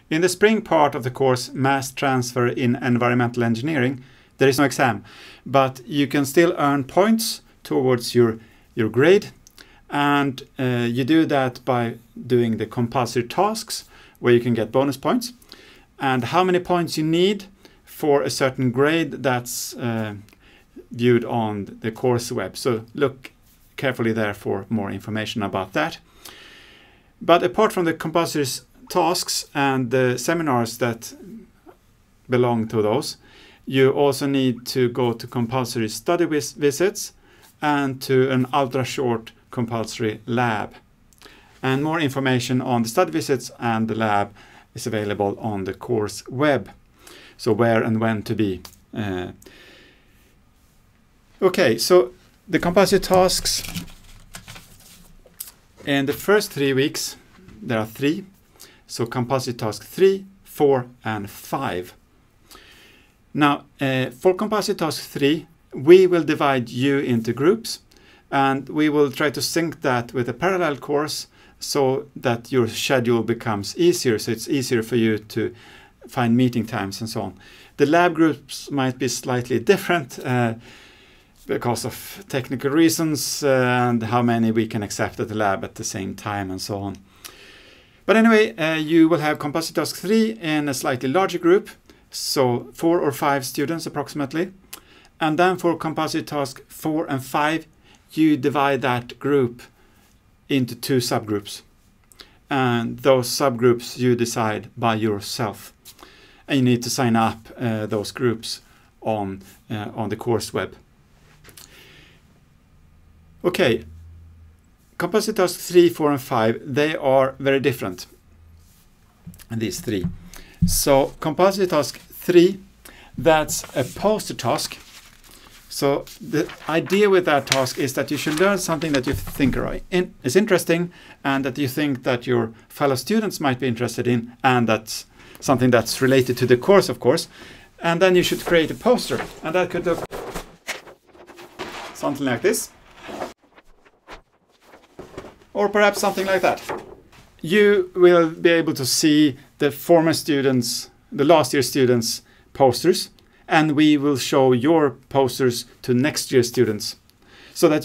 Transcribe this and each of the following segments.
In the spring part of the course, Mass Transfer in Environmental Engineering, there is no exam, but you can still earn points towards your grade, and you do that by doing the compulsory tasks where you can get bonus points. And how many points you need for a certain grade, that's viewed on the course web. So look carefully there for more information about that. But apart from the compulsory tasks and the seminars that belong to those, you also need to go to compulsory study visits and to an ultra-short compulsory lab. And more information on the study visits and the lab is available on the course web. So where and when to be. Okay, so the compulsory tasks in the first 3 weeks, there are 3. So compulsory task 3, 4 and 5. Now, for compulsory task 3, we will divide you into groups, and we will try to sync that with a parallel course so that your schedule becomes easier, so it's easier for you to find meeting times and so on. The lab groups might be slightly different because of technical reasons and how many we can accept at the lab at the same time and so on. But anyway, you will have compulsory task 3 in a slightly larger group, so 4 or 5 students approximately. And then for compulsory task 4 and 5, you divide that group into 2 subgroups. And those subgroups you decide by yourself. And you need to sign up those groups on the course web. Okay, compulsory task 3, 4 and 5, they are very different, these 3. So compulsory task 3, that's a poster task. So the idea with that task is that you should learn something that you think is interesting and that you think that your fellow students might be interested in, and that's something that's related to the course, of course. And then you should create a poster, and that could look something like this. Or perhaps something like that. You will be able to see the former students, the last year students' posters, and we will show your posters to next year students. So that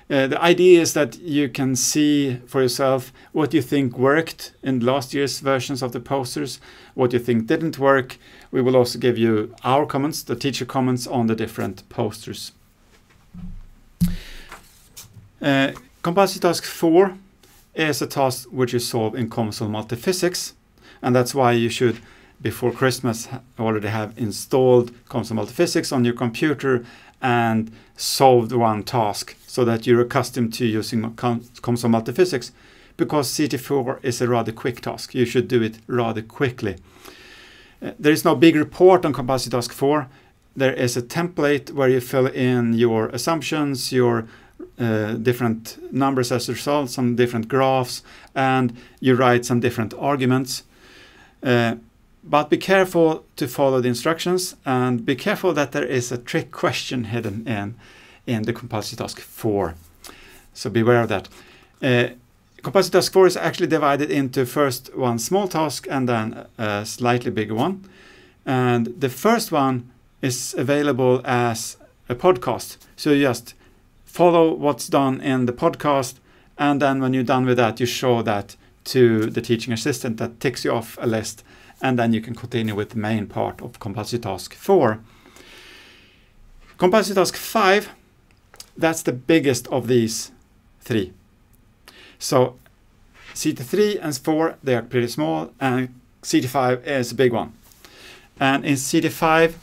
the idea is that you can see for yourself what you think worked in last year's versions of the posters, what you think didn't work. We will also give you our comments, the teacher comments on the different posters. Compulsory task 4 is a task which you solve in Comsol multiphysics, and that's why you should, before Christmas, already have installed Comsol multiphysics on your computer and solved one task so that you're accustomed to using Comsol multiphysics, because CT4 is a rather quick task. You should do it rather quickly. There is no big report on compulsory task 4. There is a template where you fill in your assumptions, your different numbers as results, some different graphs, and you write some different arguments. But be careful to follow the instructions, and be careful that there is a trick question hidden in the compulsory task 4. So beware of that. Compulsory task 4 is actually divided into first one small task and then a slightly bigger one. And the first one is available as a podcast. So you just follow what's done in the podcast, and then when you're done with that, you show that to the teaching assistant that ticks you off a list, and then you can continue with the main part of compulsory task 4. Compulsory task 5, that's the biggest of these 3. So CT3 and 4, they are pretty small, and CT5 is a big one. And in CT5,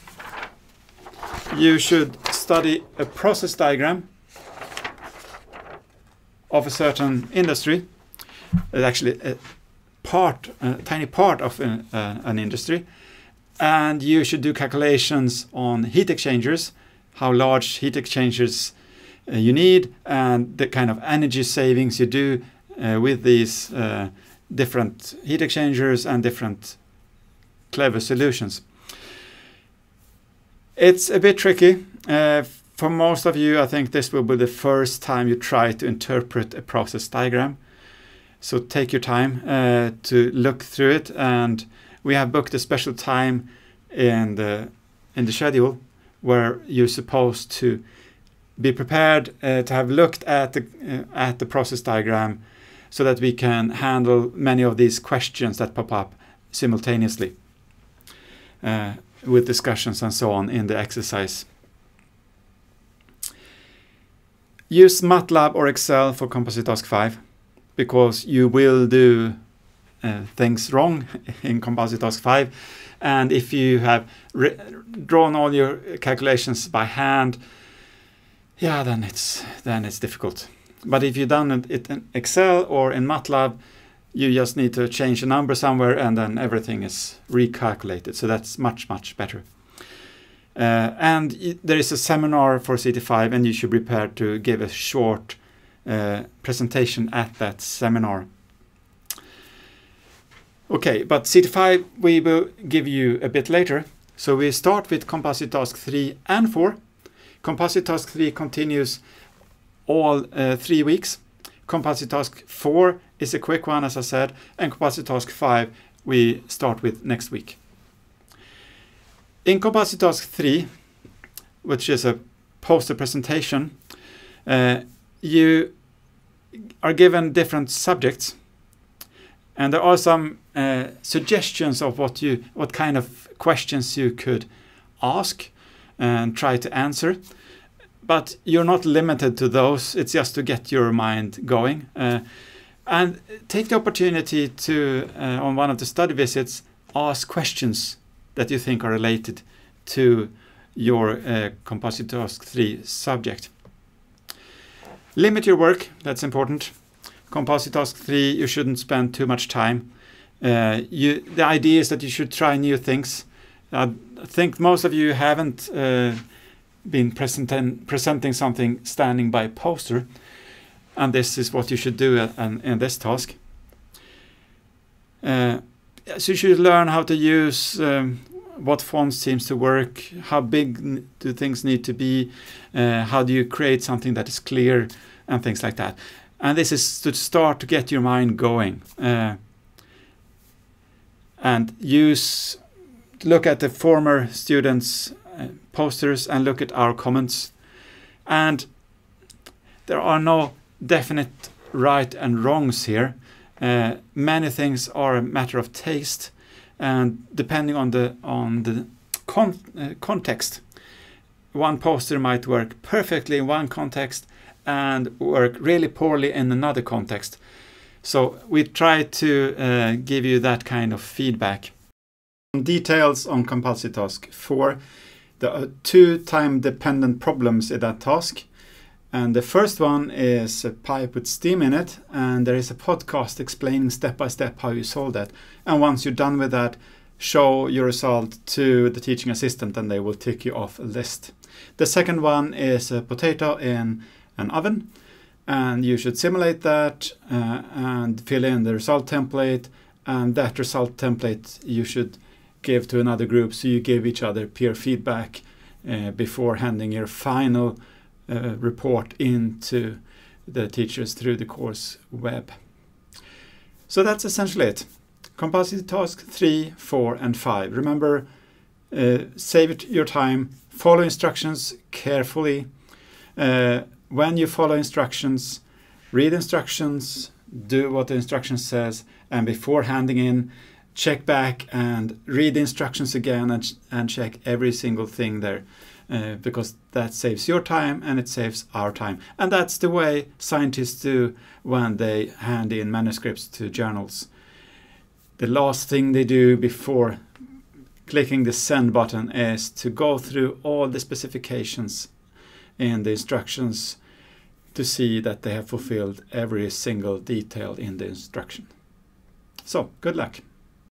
you should study a process diagram of a certain industry. It's actually a tiny part of an industry, and you should do calculations on heat exchangers, how large heat exchangers you need, and the kind of energy savings you do with these different heat exchangers and different clever solutions. It's a bit tricky. For most of you, I think this will be the first time you try to interpret a process diagram. So take your time to look through it, and we have booked a special time in the schedule where you're supposed to be prepared to have looked at the process diagram, so that we can handle many of these questions that pop up simultaneously with discussions and so on in the exercise. Use MATLAB or Excel for Composite Task 5, because you will do things wrong in Composite Task 5. And if you have drawn all your calculations by hand, yeah, then it's difficult. But if you've done it in Excel or in MATLAB, you just need to change a number somewhere and then everything is recalculated. So that's much, much better. And there is a seminar for CT5, and you should be prepared to give a short presentation at that seminar. Okay, but CT5 we will give you a bit later. So we start with Composite Task 3 and 4. Composite Task 3 continues all 3 weeks. Composite Task 4 is a quick one, as I said, and Composite Task 5 we start with next week. In Composite Task 3, which is a poster presentation, you are given different subjects, and there are some suggestions of what kind of questions you could ask and try to answer. But you're not limited to those. It's just to get your mind going. And take the opportunity to, on one of the study visits, ask questions that you think are related to your Composite Task 3 subject. Limit your work, that's important. Composite Task 3, you shouldn't spend too much time. The idea is that you should try new things. I think most of you haven't been presenting something standing by a poster, and this is what you should do in this task. So you should learn how to use what font seems to work, how big do things need to be, how do you create something that is clear, and things like that. And this is to start to get your mind going. And look at the former students' posters and look at our comments. And there are no definite right and wrongs here. Many things are a matter of taste, and depending on the context, one poster might work perfectly in one context and work really poorly in another context. So we try to give you that kind of feedback. Details on Composite Task 4. There are 2 time-dependent problems in that task. And the first one is a pipe with steam in it, and there is a podcast explaining step by step how you solve that. And once you're done with that, show your result to the teaching assistant and they will tick you off a list. The second one is a potato in an oven, and you should simulate that and fill in the result template, and that result template you should give to another group, so you give each other peer feedback before handing your final report into the teachers through the course web. So that's essentially it. Composite Task 3, 4 and 5. Remember, save your time, follow instructions carefully. When you follow instructions, read instructions, do what the instruction says, and before handing in, check back and read the instructions again and check every single thing there. Because that saves your time and it saves our time. And that's the way scientists do when they hand in manuscripts to journals. The last thing they do before clicking the send button is to go through all the specifications in the instructions to see that they have fulfilled every single detail in the instruction. So, good luck.